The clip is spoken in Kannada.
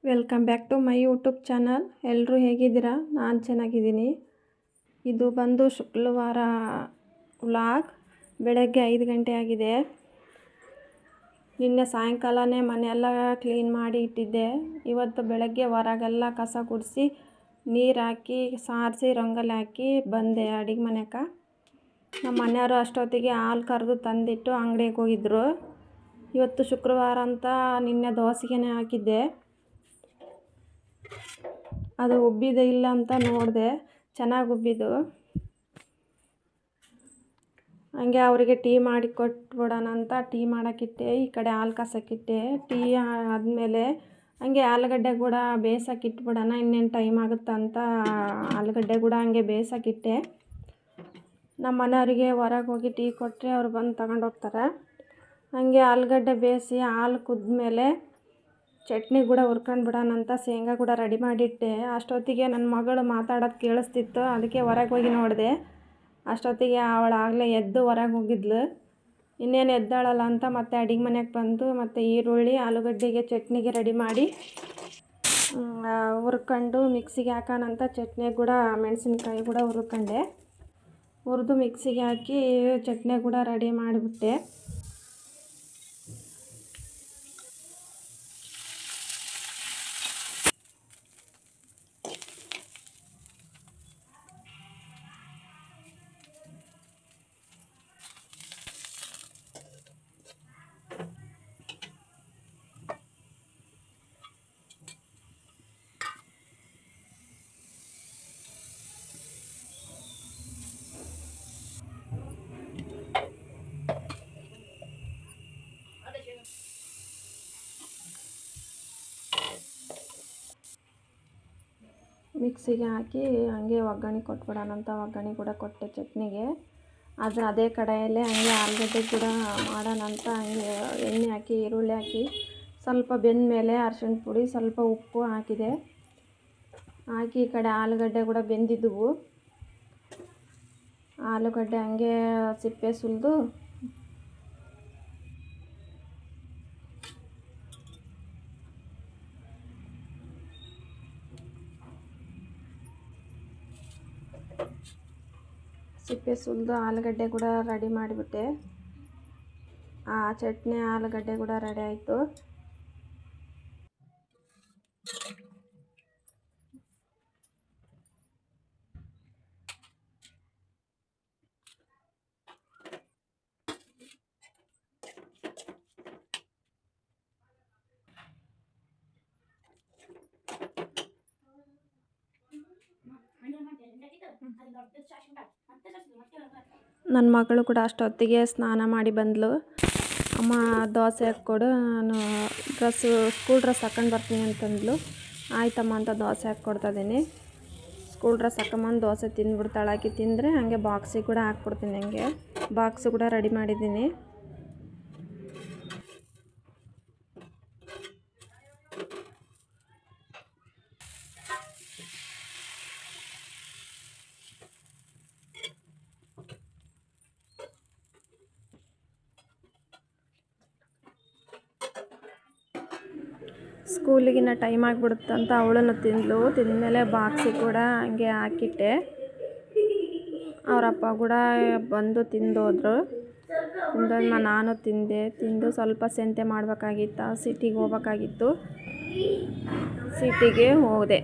Welcome back to my YouTube channel. ಎಲ್ಲರೂ ಹೇಗಿದ್ದೀರಾ? ನಾನು ಚೆನ್ನಾಗಿದ್ದೀನಿ. ಇದು ಬಂದು ಶುಕ್ರವಾರ ವ್ಲಾಗ್. ಬೆಳಗ್ಗೆ 5 ಗಂಟೆ ಆಗಿದೆ. ನಿನ್ನೆ ಸಾಯಂಕಾಲನೇ ಮನೆಯೆಲ್ಲ ಕ್ಲೀನ್ ಮಾಡಿ ಇಟ್ಟಿದ್ದೆ. ಇವತ್ತು ಬೆಳಗ್ಗೆ ಹೊರಗೆಲ್ಲ ಕಸ ಗುಡಿಸಿ ನೀರು ಹಾಕಿ ಸಾರಿಸಿ ರಂಗೋಲಿ ಹಾಕಿ ಬಂದೆ ಅಡುಗೆ ಮನೆಗೆ. ನಮ್ಮ ಮನೆಯವರು ಅಷ್ಟೊತ್ತಿಗೆ ಹಾಲು ಕರೆದು ತಂದಿಟ್ಟು ಅಂಗಡಿಗೆ ಹೋಗಿದ್ದರು. ಇವತ್ತು ಶುಕ್ರವಾರ ಅಂತ ನಿನ್ನೆ ದೋಸೆಗೆ ಹಾಕಿದ್ದೆ. ಅದು ಉಬ್ಬಿದೆ ಇಲ್ಲ ಅಂತ ನೋಡಿದೆ, ಚೆನ್ನಾಗಿ ಉಬ್ಬಿದ್ದು. ಹಂಗೆ ಅವರಿಗೆ ಟೀ ಮಾಡಿ ಕೊಟ್ಬಿಡೋಣ ಅಂತ ಟೀ ಮಾಡೋಕ್ಕಿಟ್ಟೆ. ಈ ಕಡೆ ಹಾಲು ಕಾಸೋಕ್ಕಿಟ್ಟೆ. ಟೀ ಆದಮೇಲೆ ಹಂಗೆ ಆಲೂಗಡ್ಡೆ ಕೂಡ ಬೇಯಿಸೋಕ್ಕಿಟ್ಬಿಡೋಣ, ಇನ್ನೇನು ಟೈಮ್ ಆಗುತ್ತೆ ಅಂತ ಆಲೂಗಡ್ಡೆ ಕೂಡ ಹಂಗೆ ಬೇಯಿಸೋಕ್ಕಿಟ್ಟೆ. ನಮ್ಮ ಮನೆಯವರಿಗೆ ಹೊರಗೆ ಹೋಗಿ ಟೀ ಕೊಟ್ಟರೆ ಅವ್ರು ಬಂದು ತಗೊಂಡು ಹೋಗ್ತಾರೆ. ಹಂಗೆ ಆಲೂಗಡ್ಡೆ ಬೇಯಿಸಿ ಹಾಲು ಕುದ್ಮೇಲೆ ಚಟ್ನಿ ಕೂಡ ಹುರ್ಕೊಂಡು ಬಿಡೋಣ ಅಂತ ಶೇಂಗಾ ಕೂಡ ರೆಡಿ ಮಾಡಿಟ್ಟೆ. ಅಷ್ಟೊತ್ತಿಗೆ ನನ್ನ ಮಗಳು ಮಾತಾಡೋದು ಕೇಳಿಸ್ತಿತ್ತು, ಅದಕ್ಕೆ ಹೊರಗೆ ಹೋಗಿ ನೋಡಿದೆ. ಅಷ್ಟೊತ್ತಿಗೆ ಅವಳಾಗಲೇ ಎದ್ದು ಹೊರಗೆ ಹೋಗಿದ್ಲು. ಇನ್ನೇನು ಎದ್ದಾಳಲ್ಲ ಅಂತ ಮತ್ತೆ ಅಡುಗೆ ಮನೆಗೆ ಬಂದು ಮತ್ತು ಈರುಳ್ಳಿ ಆಲೂಗಡ್ಡೆಗೆ ಚಟ್ನಿಗೆ ರೆಡಿ ಮಾಡಿ ಹುರ್ಕೊಂಡು ಮಿಕ್ಸಿಗೆ ಹಾಕೋಣ ಅಂತ ಚಟ್ನಿ ಕೂಡ ಮೆಣಸಿನ್ಕಾಯಿ ಕೂಡ ಹುರಿದು ಮಿಕ್ಸಿಗೆ ಹಾಕಿ ಚಟ್ನಿ ಕೂಡ ರೆಡಿ ಮಾಡಿಬಿಟ್ಟೆ. ಮಿಕ್ಸಿಗೆ ಹಾಕಿ ಹಂಗೆ ಒಗ್ಗರಣೆ ಕೊಟ್ಬಿಡೋಣ ಅಂತ ಒಗ್ಗರಣೆ ಕೂಡ ಕೊಟ್ಟೆ ಚಟ್ನಿಗೆ. ಆದರೆ ಅದೇ ಕಡೆಯಲ್ಲೇ ಹಂಗೆ ಆಲೂಗಡ್ಡೆ ಕೂಡ ಮಾಡೋಣ ಅಂತ ಹಂಗೆ ಎಣ್ಣೆ ಹಾಕಿ ಈರುಳ್ಳಿ ಹಾಕಿ ಸ್ವಲ್ಪ ಬೆಂದ ಮೇಲೆ ಅರಶಿಣ ಪುಡಿ ಸ್ವಲ್ಪ ಉಪ್ಪು ಹಾಕಿದೆ. ಹಾಕಿ ಈ ಕಡೆ ಆಲೂಗಡ್ಡೆ ಕೂಡ ಬೆಂದಿದ್ದವು. ಆಲೂಗಡ್ಡೆ ಹಂಗೆ ಸಿಪ್ಪೆ ಸುಲಿದು ಆಲೂಗಡ್ಡೆ ಕೂಡ ರೆಡಿ ಮಾಡಿಬಿಟ್ಟೆ. ಆ ಚಟ್ನಿ ಆಲೂಗಡ್ಡೆ ಕೂಡ ರೆಡಿ ಆಯಿತು. ನನ್ನ ಮಗಳು ಕೂಡ ಅಷ್ಟೊತ್ತಿಗೆ ಸ್ನಾನ ಮಾಡಿ ಬಂದಳು. ಅಮ್ಮ ದೋಸೆ ಹಾಕ್ಕೊಡು, ನಾನು ಸ್ಕೂಲ್ ಡ್ರೆಸ್ ಹಾಕ್ಕೊಂಡು ಬರ್ತೀನಿ ಅಂತಂದ್ಲು. ಆಯ್ತಮ್ಮ ಅಂತ ದೋಸೆ ಹಾಕ್ಕೊಡ್ತಾಯಿದ್ದೀನಿ. ಸ್ಕೂಲ್ ಡ್ರೆಸ್ ಹಾಕೊಂಬಂದು ದೋಸೆ ತಿಂದ್ಬಿಡ್ತಾಳೆ. ಹಾಕಿ ತಿಂದರೆ ಹಂಗೆ ಬಾಕ್ಸಿಗೆ ಕೂಡ ಹಾಕ್ಕೊಡ್ತೀನಿ. ಹಂಗೆ ಬಾಕ್ಸು ಕೂಡ ರೆಡಿ ಮಾಡಿದ್ದೀನಿ. ಸ್ಕೂಲಿಗಿನ್ನ ಟೈಮ್ ಆಗಿಬಿಡುತ್ತಂತ ಅವಳನ್ನು ತಿಂದಮೇಲೆ ಬಾಕ್ಸಿಗೆ ಕೂಡ ಹಂಗೆ ಹಾಕಿಟ್ಟೆ. ಅವರಪ್ಪ ಕೂಡ ಬಂದು ತಿಂದೋದ್ರು. ನಾನು ತಿಂದು ಸ್ವಲ್ಪ ಸಂತೆ ಮಾಡಬೇಕಾಗಿತ್ತು, ಸಿಟಿಗೆ ಹೋಗ್ಬೇಕಾಗಿತ್ತು. ಸಿಟಿಗೆ ಹೋದೆ.